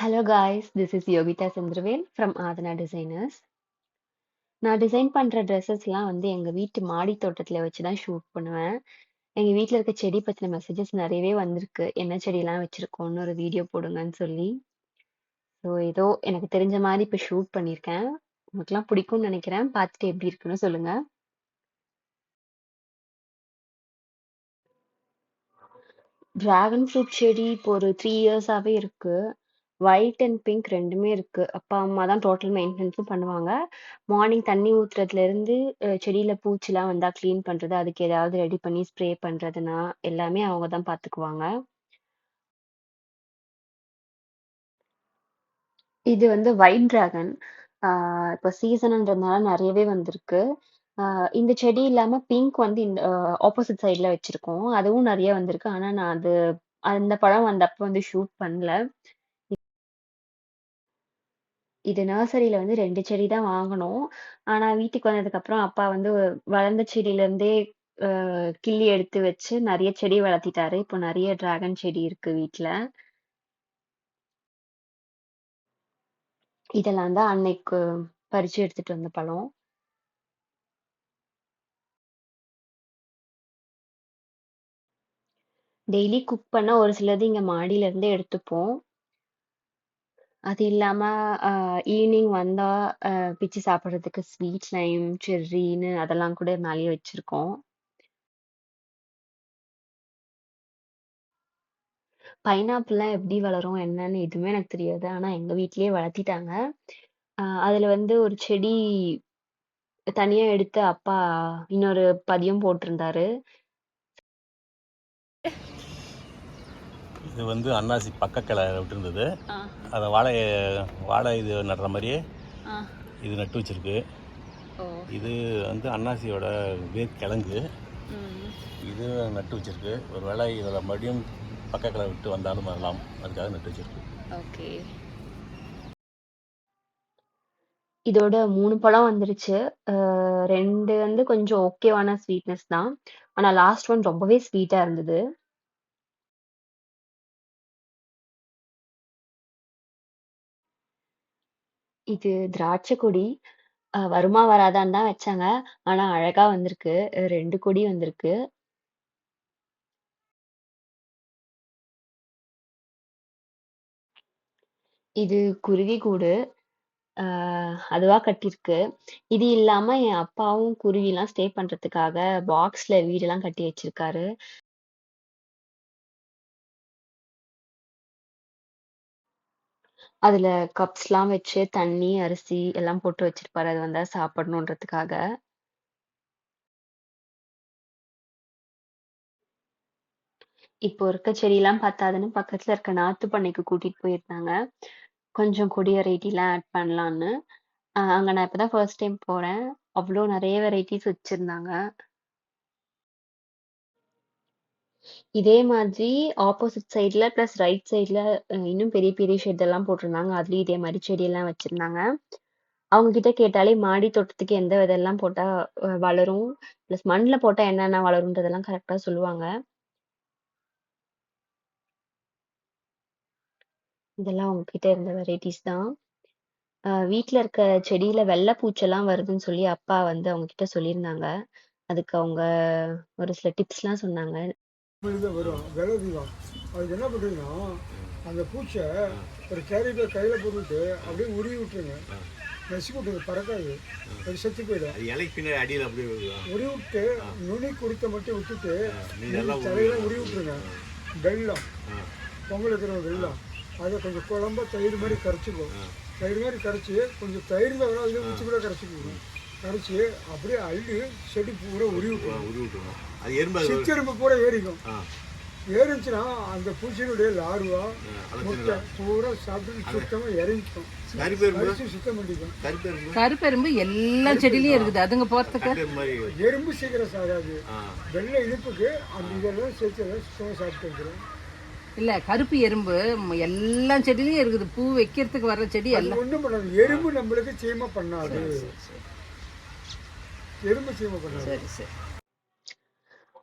Hello guys, this is Yogita Chandravel from Adana Designers. நான் design பண்ற ட்ரெஸ்ஸஸ்லாம் வந்து எங்க வீட்டு மாடி தோட்டத்துல வச்சு தான் ஷூட் பண்ணுவேன். எங்க வீட்ல இருக்க செடி பத்தின மெசேஜஸ் நிறையவே வந்திருக்கு. என்ன செடிலாம் வச்சிருக்கோம்னு ஒரு வீடியோ போடுங்கன்னு சொல்லி. ஸோ ஏதோ எனக்கு தெரிஞ்ச மாதிரி இப்போ ஷூட் பண்ணியிருக்கேன். உங்களுக்குலாம் பிடிக்கும்னு நினைக்கிறேன். பார்த்துட்டு எப்படி இருக்குன்னு சொல்லுங்க. டிராகன் ஃப்ரூட் செடி இப்போ ஒரு 3 இயர்ஸாவே இருக்கு. ஒயிட் அண்ட் பிங்க் 2மே இருக்கு. அப்பா, அம்மா தான் டோட்டல் மெயின்டனன்ஸும் பண்ணுவாங்க. மார்னிங் தண்ணி ஊத்துறதுலேருந்து செடியில பூச்சிலாம் வந்தா கிளீன் பண்றது, அதுக்கு ஏதாவது ரெடி பண்ணி ஸ்ப்ரே பண்றதுன்னா, எல்லாமே அவங்க தான் பார்த்துக்குவாங்க. இது வந்து ஒயிட் டிராகன். இப்போ சீசன்ன்றதுனால நெறையவே வந்திருக்கு. இந்த செடி இல்லாம பிங்க் வந்து இந்த ஆப்போசிட் சைட்ல வச்சிருக்கோம். அதுவும் நெறைய வந்திருக்கு. ஆனா நான் அந்த பழம் வந்தப்ப வந்து ஷூட் பண்ணல. இது நர்சரியில வந்து 2 செடி தான் வாங்குனோம். ஆனா வீட்டுக்கு வந்ததுக்கப்புறம் அப்பா வந்து வளர்ந்த செடியிலருந்தே அ கிள்ளி எடுத்து வச்சு நெறைய செடி வளர்த்திட்டாரு. இப்போ நெறைய டிராகன் செடி இருக்கு வீட்ல. இதெல்லாம் தான் அன்னைக்கு பறிச்சு எடுத்துட்டு வந்த பழம். டெய்லி குக் பண்ணா ஒரு சிலது இங்க மாடியில இருந்தே எடுத்துப்போம். அது இல்லாம அ ஈவ்னிங் வந்தா பிச்சு சாப்பிடுறதுக்கு ஸ்வீட் லைம், செர்ரின்னு அதெல்லாம் கூட மேலயே வச்சிருக்கோம். பைனாப்பிள்லாம் எப்படி வளரும் என்னன்னு எதுவுமே எனக்கு தெரியாது. ஆனா எங்க வீட்லயே வளர்த்திட்டாங்க. அதுல வந்து ஒரு செடி தனியா எடுத்து அப்பா இன்னொரு பதியம் போட்டிருந்தாரு. இது வந்து அன்னாசி பக்கக்கிளை விட்டுருந்தது. ஆ, அதை வாழை இது நடுற மாதிரியே ஆ, இது நட்டு வச்சிருக்கு. ஓ, இது வந்து அன்னாசியோட வேர்க்கிழங்கு. ம், இது நட்டு வச்சிருக்கு. ஒரு வேளை இதில் மறுபடியும் பக்கக்கிளை விட்டு வந்தாலும் வரலாம், அதுக்காக நட்டு வச்சிருக்கு. ஓகே. இதோட 3 பழம் வந்துருச்சு. 2 வந்து கொஞ்சம் ஓகேவான ஸ்வீட்னஸ் தான். ஆனா லாஸ்ட் ஒன் ரொம்பவே ஸ்வீட்டா இருந்தது. இது திராட்சை கொடி. வருமா வராதான்னு தான் வச்சாங்க. ஆனா அழகா வந்திருக்கு. 2 கொடி வந்திருக்கு. இது குருவி கூடு. அதுவா கட்டியிருக்கு. இது இல்லாம என் அப்பாவும் குருவிலாம் ஸ்டே பண்றதுக்காக பாக்ஸ்ல வீடெல்லாம் கட்டி வச்சிருக்காரு. அதுல கப்ஸ்லாம் வச்சு தண்ணி, அரிசி எல்லாம் போட்டு வச்சிருப்பாரு. அது வந்தா சாப்பிடணுன்றதுக்காக. இப்போ இருக்க செடியெல்லாம் பத்தாதுன்னு பக்கத்துல இருக்க நாத்து பண்ணைக்கு கூட்டிட்டு போயிருந்தாங்க. கொஞ்சம் கொடி வெரைட்டிலாம் ஆட் பண்ணலான்னு. அங்க நான் இப்ப தான் ஃபர்ஸ்ட் டைம் போறேன். அவ்ளோ நெறைய வெரைட்டிஸ் வச்சிருந்தாங்க. இதே மாதிரி ஆப்போசிட் சைட்ல பிளஸ் ரைட் சைட்ல இன்னும் பெரிய பெரிய ஷெட் எல்லாம் போட்டிருந்தாங்க. அதுலயும் இதே மாரி செடியெல்லாம் வச்சிருந்தாங்க. அவங்க கிட்ட கேட்டாலே மாடி தோட்டத்துக்கு எந்த விதையெல்லாம் போட்டா வளரும், பிளஸ் மண்ல போட்டா என்னென்ன வளரும்ன்றதெல்லாம் கரெக்ட்டா சொல்லுவாங்க. இதெல்லாம் அவங்க கிட்ட இருந்த வெரைட்டிஸ் தான். வீட்ல இருக்க செடியில வெள்ளை பூச்செல்லாம் வருதுன்னு சொல்லி அப்பா வந்து அவங்க கிட்ட சொல்லியிருந்தாங்க. அதுக்கு அவங்க ஒரு சில டிப்ஸ்லாம் சொன்னாங்க. தான் வரும் விலை அதிகம். அதுக்கு என்ன பண்ணுறீங்கன்னா அந்த பூச்சை ஒரு கேரி பேக் கையில் போட்டுவிட்டு அப்படியே உருவி விட்டுருங்க. நசுக்கி விட்டுருங்க, பறக்காது, அது செத்து போயிடும். இலைக்கு பின்னாடி அடியில் அப்படியே உருவி விட்டு நுனி குருத்தை மட்டும் விட்டுட்டு தலையெல்லாம் உருவி விட்டுருங்க. வெல்லம், பொங்கல் இருக்கிற வெல்லம், அதை கொஞ்சம் குழம்பா தயிர் மாதிரி கரைச்சிக்கும். தயிர் மாதிரி கரைச்சி கொஞ்சம் தயிர் தான் அதுலேயே ஊற்றி கூட கரைச்சிக்கணும். கரைச்சி அப்படியே அள்ளி செடி பூரா உருவி விட்டுருணும். அது எறும்பு சித்தெரும்பு பூரா ஏறிக்கும். ஏறிச்சுன்னா அந்த பூச்சியினுடைய லார்வா முட்டை பூரா சாப்பிட்டு சுத்தமாக இறங்கிக்கும். சுத்தம் பண்ணிக்கும். கருப்பெரும்பு எல்லா செடியிலயும் இருக்குது. அதுங்க போறதுக்கு எறும்பு சீக்கிரம் சாகாது. வெள்ளை இனிப்புக்கு அந்த இதெல்லாம் சேர்த்து சுத்தமாக சாப்பிட்டு வந்துடும். இல்ல, கருப்பு எறும்பு எல்லா செடியிலயும் இருக்குது. பூ வைக்கிறதுக்கு வர்ற செடி எல்லாம் ஒன்றும் பண்ணாது. எறும்பு நம்மளுக்கு சீமை பண்ணாது. எறும்பு சீமை பண்ணாது. சரி சரி.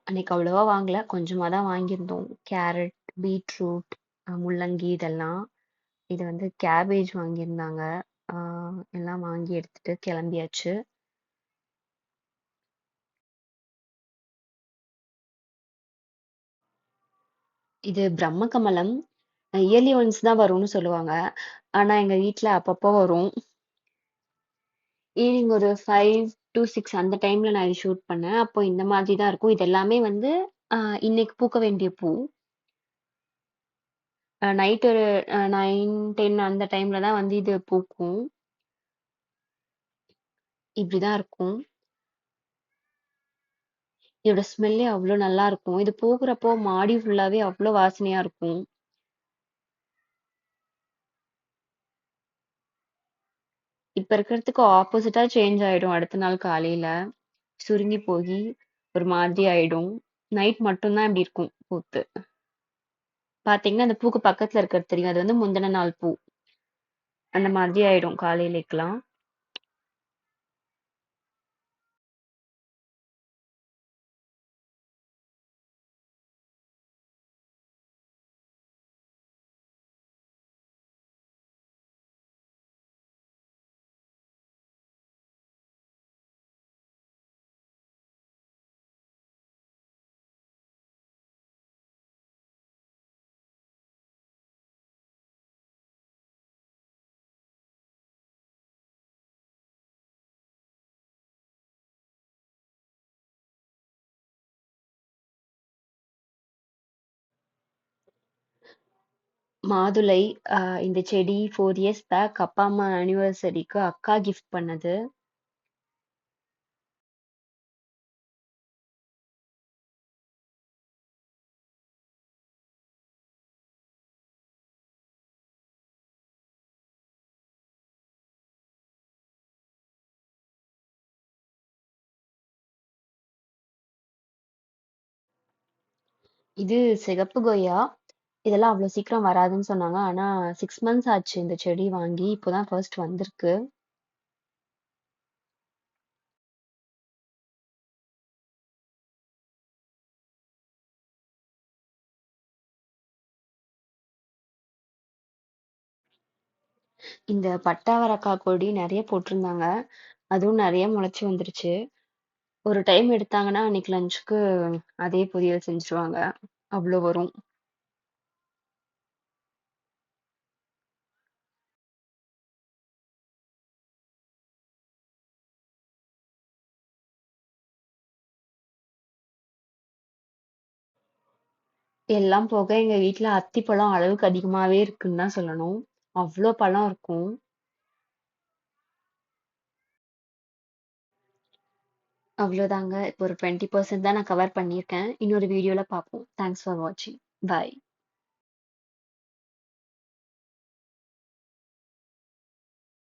அன்னைக்கு அவ்வளவா வாங்கல. கொஞ்சமா தான் வாங்கியிருந்தோம். கேரட், பீட்ரூட், முள்ளங்கி இதெல்லாம். இது வந்து கேபேஜ் வாங்கியிருந்தாங்க. ஆ, எல்லாம் வாங்கி எடுத்துட்டு கிளம்பியாச்சு. இது பிரம்ம கமலம். இயர்லி ஒன்ஸ் தான் வரும்னு சொல்லுவாங்க. ஆனா எங்க வீட்ல அப்பப்போ வரும். ஈவினிங் ஒரு 5 to 6 அந்த டைம்ல நான் இது ஷூட் பண்ணேன். அப்போ இந்த மாதிரி தான் இருக்கும். இது எல்லாமே வந்து இன்னைக்கு பூக்க வேண்டிய பூ. நைட் ஒரு 9, 10 அந்த டைம்ல தான் வந்து இது பூக்கும். இப்படிதான் இருக்கும். இதோட ஸ்மெல்லே அவ்ளோ நல்லா இருக்கும். இது பூக்குறப்போ மாடி ஃபுல்லாவே அவ்ளோ வாசனையா இருக்கும். இப்ப இருக்கிறதுக்கு ஆப்போசிட்டா சேஞ்ச் ஆயிடும் அடுத்த நாள் காலையில. சுருங்கி போகி ஒரு மாதிரி ஆயிடும். நைட் மட்டும் தான் இப்படி இருக்கும் பூத்து. பாத்தீங்கன்னா, அந்த பூக்கு பக்கத்துல இருக்கிறது தெரியும். அது வந்து முந்தின நாள் பூ. அந்த மாதிரி ஆயிடும் காலையிலேக்கலாம். மாதுளை இந்த செடி 4 இயர்ஸ் பேக் அப்பா அம்மா ஆனிவர்சரிக்கு அக்கா கிஃப்ட் பண்ணது. இது சிகப்பு கொய்யா. இதெல்லாம் அவ்வளோ சீக்கிரம் வராதுன்னு சொன்னாங்க. ஆனா 6 மந்த்ஸ் ஆச்சு இந்த செடி வாங்கி. இப்போதான் ஃபர்ஸ்ட் வந்திருக்கு. இந்த பட்டாவரக்காய் கொடி நிறைய போட்டிருந்தாங்க. அதுவும் நிறைய முளைச்சு வந்துருச்சு. ஒரு டைம் எடுத்தாங்கன்னா அன்னைக்கு லஞ்சுக்கு அதே பொரியல் செஞ்சுருவாங்க. அவ்வளோ வரும். எல்லாம் போக எங்க வீட்ல அத்திப்பழம் அளவுக்கு அதிகமாவே இருக்குன்னு தான் சொல்லணும். அவ்ளோ பழம் இருக்கும். அவ்வளோதாங்க. இப்போ ஒரு 20% தான் நான் கவர் பண்ணியிருக்கேன். இன்னொரு வீடியோல பார்ப்போம். தேங்க்ஸ் ஃபார் வாட்சிங். பாய்.